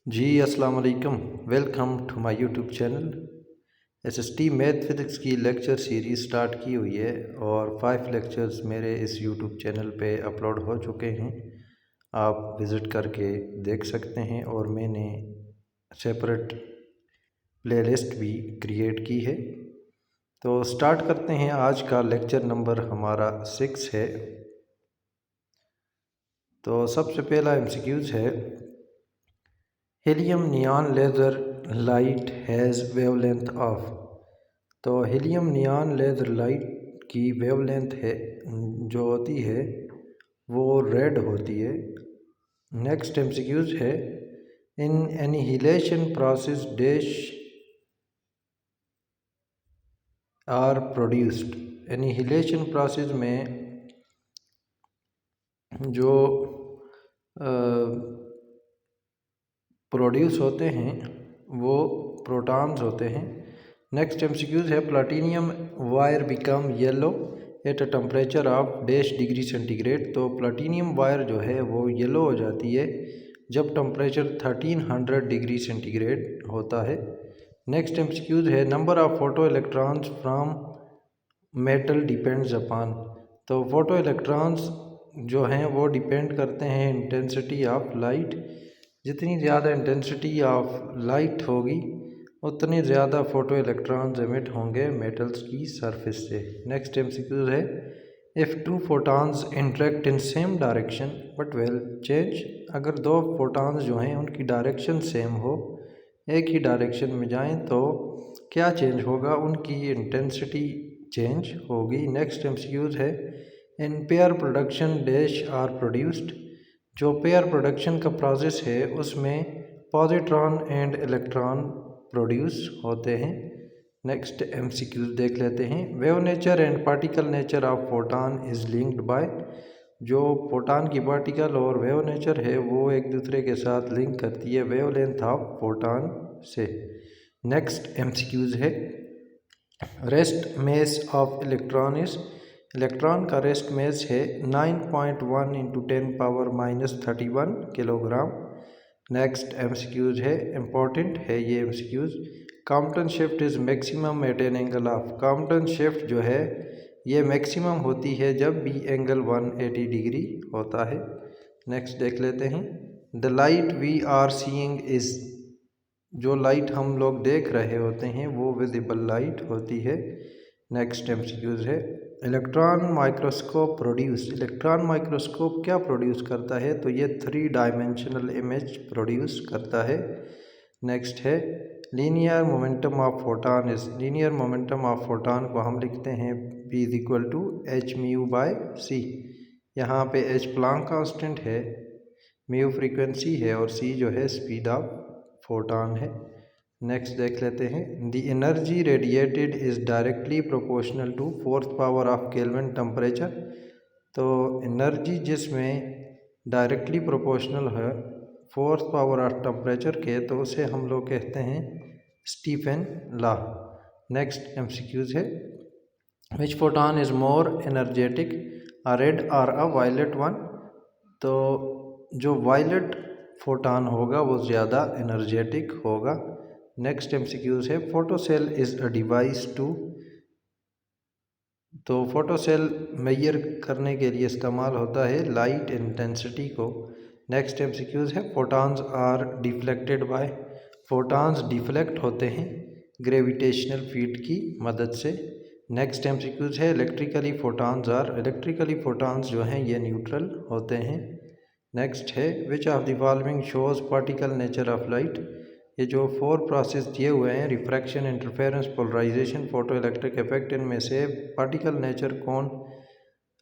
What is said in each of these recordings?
जी अस्सलाम वालेकुम। Welcome to my YouTube channel. SST math physics की लेक्चर सीरीज़ स्टार्ट की हुई है और 5 लेक्चर्स मेरे इस यूट्यूब चैनल पे अपलोड हो चुके हैं। आप विज़िट करके देख सकते हैं और मैंने सेपरेट प्लेलिस्ट भी क्रिएट की है। तो स्टार्ट करते हैं। आज का लेक्चर नंबर हमारा 6 है। तो सबसे पहला एमसीक्यूज़ है, helium neon laser light has wavelength of. तो हीलियम नियॉन लेज़र लाइट की वेवलेंथ है जो होती है वो रेड होती है। नेक्स्ट एमसीक्यूज है, in annihilation process dash are produced. Annihilation process में जो प्रोड्यूस होते हैं वो प्रोटॉन्स होते हैं। नेक्स्ट एमसीक्यूज है, platinum wire become yellow at a temperature of dash degree centigrade. तो प्लाटिनियम वायर जो है वो येलो हो जाती है जब टेम्परेचर 1300 डिग्री सेंटीग्रेड होता है। नेक्स्ट एमसीक्यूज है, number of photo electrons from metal depends upon. तो फोटो इलेक्ट्रॉन्स जो हैं वो डिपेंड करते हैं इंटेंसिटी ऑफ लाइट। जितनी ज़्यादा इंटेंसिटी ऑफ लाइट होगी उतने ज़्यादा फ़ोटो इलेक्ट्रॉन्स एमिट होंगे मेटल्स की सरफेस से। नेक्स्ट एमसीक्यू है, if two photons interact in same direction but will change. अगर दो फोटॉन्स जो हैं उनकी डायरेक्शन सेम हो, एक ही डायरेक्शन में जाएं, तो क्या चेंज होगा? उनकी इंटेंसिटी चेंज होगी। नेक्स्ट एमसीक्यूज है, in pair production dash are produced. जो पेयर प्रोडक्शन का प्रोसेस है उसमें पॉजिट्रॉन एंड इलेक्ट्रॉन प्रोड्यूस होते हैं। नेक्स्ट एमसीक्यूज देख लेते हैं, wave nature and particle nature of photon is linked by. जो फोटॉन की पार्टिकल और वेव नेचर है वो एक दूसरे के साथ लिंक करती है वेवलेंथ ऑफ फोटॉन से। नेक्स्ट एमसीक्यूज है, rest mass of electron is. Electron का रेस्ट मेस है 9.1 इंटू 10⁻−31 किलोग्राम। नेक्स्ट एमसीक्यूज है, इम्पोर्टेंट है ये MCQs, Compton shift is maximum at an angle of. Compton shift जो है ये मैक्सिमम होती है जब भी एंगल 180 डिग्री होता है। नेक्स्ट देख लेते हैं, the light we are seeing is. जो लाइट हम लोग देख रहे होते हैं वो विजिबल लाइट होती है। नेक्स्ट एमसीक्यूज है, electron microscope produce. Electron microscope क्या प्रोड्यूस करता है? तो ये 3 डायमेंशनल इमेज प्रोड्यूस करता है। नेक्स्ट है, linear momentum of photon is. Linear momentum of photon को हम लिखते हैं v is equal to H mu by C. यहाँ पे एच प्लांक कांस्टेंट है, म्यू फ्रीक्वेंसी है और सी जो है स्पीड ऑफ फोटॉन है। नेक्स्ट देख लेते हैं, the energy radiated is directly proportional to 4th power of Kelvin temperature. तो एनर्जी जिसमें डायरेक्टली प्रोपोर्शनल है 4th पावर ऑफ टेम्परेचर के, तो उसे हम लोग कहते हैं स्टीफन लॉ। नेक्स्ट एमसीक्यूज है, which photon is more energetic, a red और अ वायलेट वन। तो जो वायलेट फोटॉन होगा वो ज़्यादा एनर्जेटिक होगा। नेक्स्ट एमसीक्यूज है, photo cell is a device to. तो फोटो सेल मेजर करने के लिए इस्तेमाल होता है लाइट इंटेंसिटी को। नेक्स्ट एमसीक्यूज है, photons are deflected by. Photons deflect होते हैं ग्रेविटेशनल फील्ड की मदद से। नेक्स्ट एमसीक्यूज है, electrically photons are. Electrically photons जो हैं ये न्यूट्रल होते हैं। नेक्स्ट है, which of the following shows particle nature of light. ये जो 4 प्रोसेस दिए हुए हैं, refraction, interference, polarisation, photo electric effect, इनमें से पार्टिकल नेचर कौन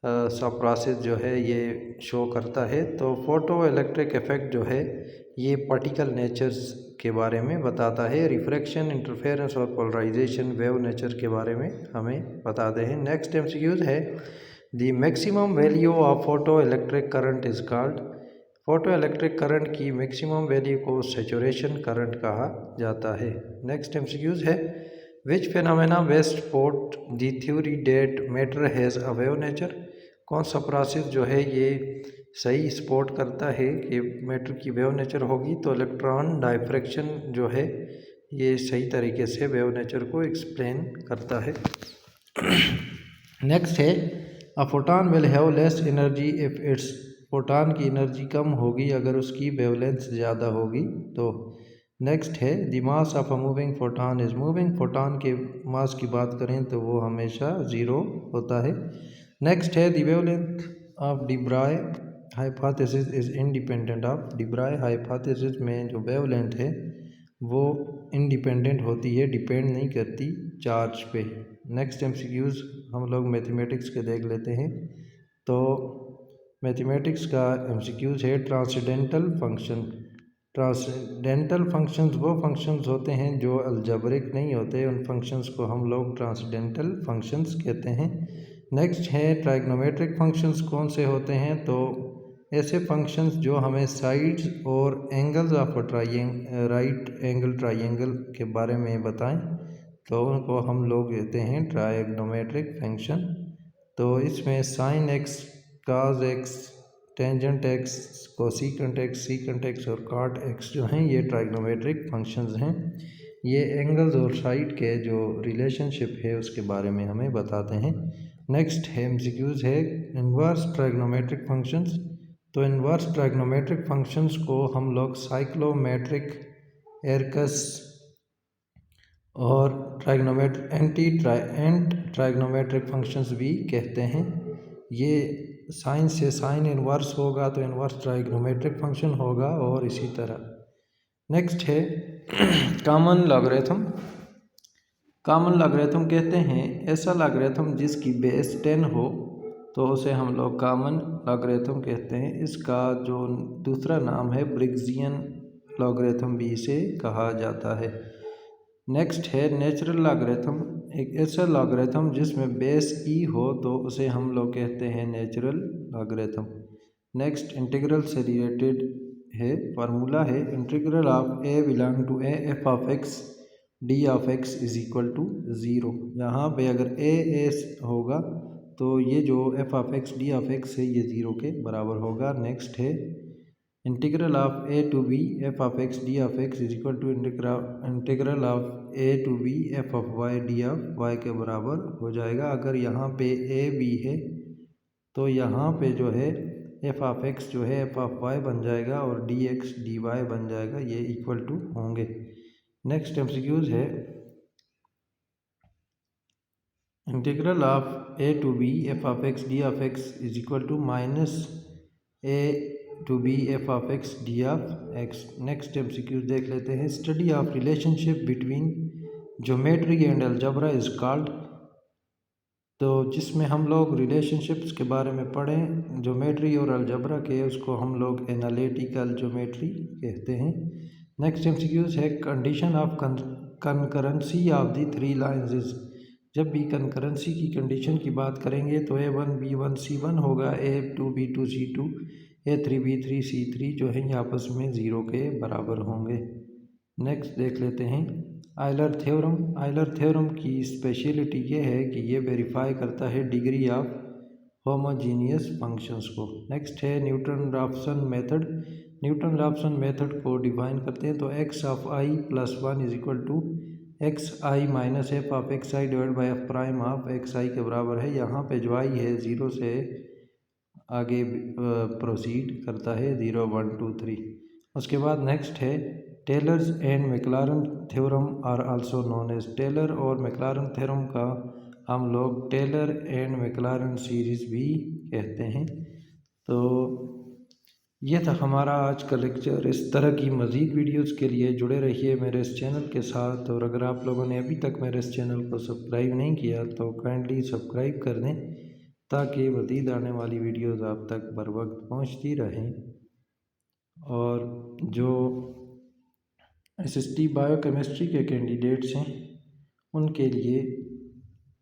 सा प्रोसेस जो है ये शो करता है? तो फोटो इलेक्ट्रिक इफेक्ट जो है ये पार्टिकल नेचर्स के बारे में बताता है। रिफ्रैक्शन, इंटरफेरेंस और पोलराइजेशन वेव नेचर के बारे में हमें बताते हैं। नेक्स्ट एमसीक्यूज है, the maximum value of photo electric current is called. Photo electric current की मैक्सिमम वैल्यू को सैचुरेशन करंट कहा जाता है। नेक्स्ट एमसीक्यूज है, which phenomena best support the theory that matter has a wave nature. कौन सा process जो है ये सही सपोर्ट करता है कि मैटर की वेव नेचर होगी, तो इलेक्ट्रॉन डायफ्रैक्शन जो है ये सही तरीके से वेव नेचर को एक्सप्लेन करता है। नेक्स्ट है अ photon will have less energy if it's, photon की एनर्जी कम होगी अगर उसकी वेवलेंथ ज़्यादा होगी। तो नेक्स्ट है the mass of a moving photon is, moving photon के मास की बात करें तो वो हमेशा ज़ीरो होता है। नेक्स्ट है the wavelength of de Broglie hypothesis is independent of, de Broglie hypothesis में जो वेवलेंथ है वो इंडिपेंडेंट होती है, डिपेंड नहीं करती चार्ज पे। नेक्स्ट एमसीक्यूज़ हम लोग मैथमेटिक्स के देख लेते हैं। तो मैथमेटिक्स का एमसीक्यूज़ है ट्रांसेंडेंटल फंक्शन। ट्रांसेंडेंटल फंक्शंस वो फंक्शंस होते हैं जो अलजेब्रिक नहीं होते, उन फंक्शंस को हम लोग ट्रांसेंडेंटल फंक्शंस कहते हैं। नेक्स्ट है ट्राइग्नोमेट्रिक फंक्शंस कौन से होते हैं, तो ऐसे फंक्शंस जो हमें साइड्स और angles of right angle triangle के बारे में बताएं, तो उनको हम लोग कहते हैं ट्राइग्नोमेट्रिक फंक्शन। तो इसमें साइन एक्स, काज x, tangent x, cosecant x, secant x और कॉट एक्स जो हैं ये ट्राइग्नोमेट्रिक फंक्शंस हैं। ये एंगल्स और साइड के जो रिलेशनशिप है उसके बारे में हमें बताते हैं। नेक्स्ट एमसीक्यूज़ है इन्वर्स ट्राइग्नोमेट्रिक फंक्शंस। तो इन्वर्स ट्राइग्नोमेट्रिक फंक्शंस को हम लोग साइक्लोमेट्रिक, एरकस और ट्राइग्नोमेट्रिक फंक्शंस भी कहते हैं। ये साइन से साइन इन्वर्स होगा तो इन्वर्स ट्राइग्नोमेट्रिक फंक्शन होगा और इसी तरह। नेक्स्ट है कॉमन लॉगरिथम। कॉमन लॉगरिथम कहते हैं ऐसा लॉगरिथम जिसकी बेस 10 हो तो उसे हम लोग कॉमन लॉगरिथम कहते हैं। इसका जो दूसरा नाम है ब्रिग्जियन लॉगरिथम भी इसे कहा जाता है। नेक्स्ट है नेचुरल लॉगरिथम। एक ऐसा लॉगरिथम जिसमें बेस ई हो तो उसे हम लोग कहते हैं नेचुरल लॉगरिथम। नेक्स्ट इंटीग्रल से रिलेटेड है, फार्मूला है integral of a belong to a f of x D of x is equal to 0। यहाँ पे अगर ए होगा तो ये जो f of x D of x है ये 0 के बराबर होगा। नेक्स्ट है integral of A to B F of x D of x is equal to integral of A to B F of y d of y के बराबर हो जाएगा। अगर यहाँ पे ए बी है तो यहाँ पे जो है एफ ऑफ एक्स जो है एफ ऑफ वाई बन जाएगा और डी एक्स डी वाई बन जाएगा, ये इक्वल टू होंगे। नेक्स्ट एमसीक्यूज है integral of A to B F of x D of x is equal to minus A to B F of x D of X. Next MCQs देख लेते हैं। Study of relationship between geometry and algebra is called. तो जिसमें हम लोग relationships के बारे में पढ़ें ज्योमेट्री और अलजेब्रा के, उसको हम लोग एनालिटिकल ज्योमेट्री कहते हैं। नेक्स्ट एमसीक्यूज है condition of concurrency of the three lines is. जब भी कंकरेंसी की कंडीशन की बात करेंगे तो A1 B1 C1 होगा, A2 B2 C2 A3 B3 C3 जो है ये आपस में 0 के बराबर होंगे। नेक्स्ट देख लेते हैं आयलर थ्योरम। आयलर थ्योरम की स्पेशलिटी ये है कि ये वेरीफाई करता है डिग्री ऑफ होमोजीनियस फंक्शंस को। नेक्स्ट है न्यूटन-रॉप्सन मेथड। न्यूटन-रॉप्सन मेथड को डिफाइन करते हैं तो x of i plus 1 is equal to x i minus f of x i divide by f prime of x i के बराबर है। यहाँ पे जो आई है 0 से आगे प्रोसीड करता है 0 1 2 3। उसके बाद नेक्स्ट है Taylor's and Maclaurin theorem are also known as. Taylor और मैक्लारन थ्योरम का हम लोग टेलर एंड मैक्लारन सीरीज़ भी कहते हैं। तो ये था हमारा आज का लेक्चर। इस तरह की मज़ीद वीडियोस के लिए जुड़े रहिए मेरे इस चैनल के साथ। और अगर आप लोगों ने अभी तक मेरे इस चैनल को सब्सक्राइब नहीं किया तो काइंडली सब्सक्राइब कर दें ताकि मज़ीद आने वाली वीडियोस आप तक बर वक्त पहुँचती रहें। और जो SST बायोकेमिस्ट्री के कैंडिडेट्स हैं उनके लिए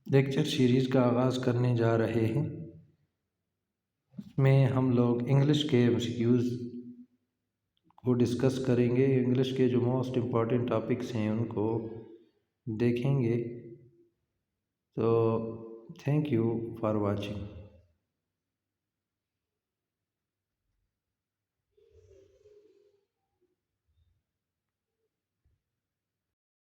लेक्चर सीरीज़ का आगाज़ करने जा रहे हैं। में हम लोग इंग्लिश के MCQs को डिस्कस करेंगे। इंग्लिश के जो मोस्ट इम्पॉर्टेंट टॉपिक्स हैं उनको देखेंगे। तो थैंक यू फॉर वाचिंग।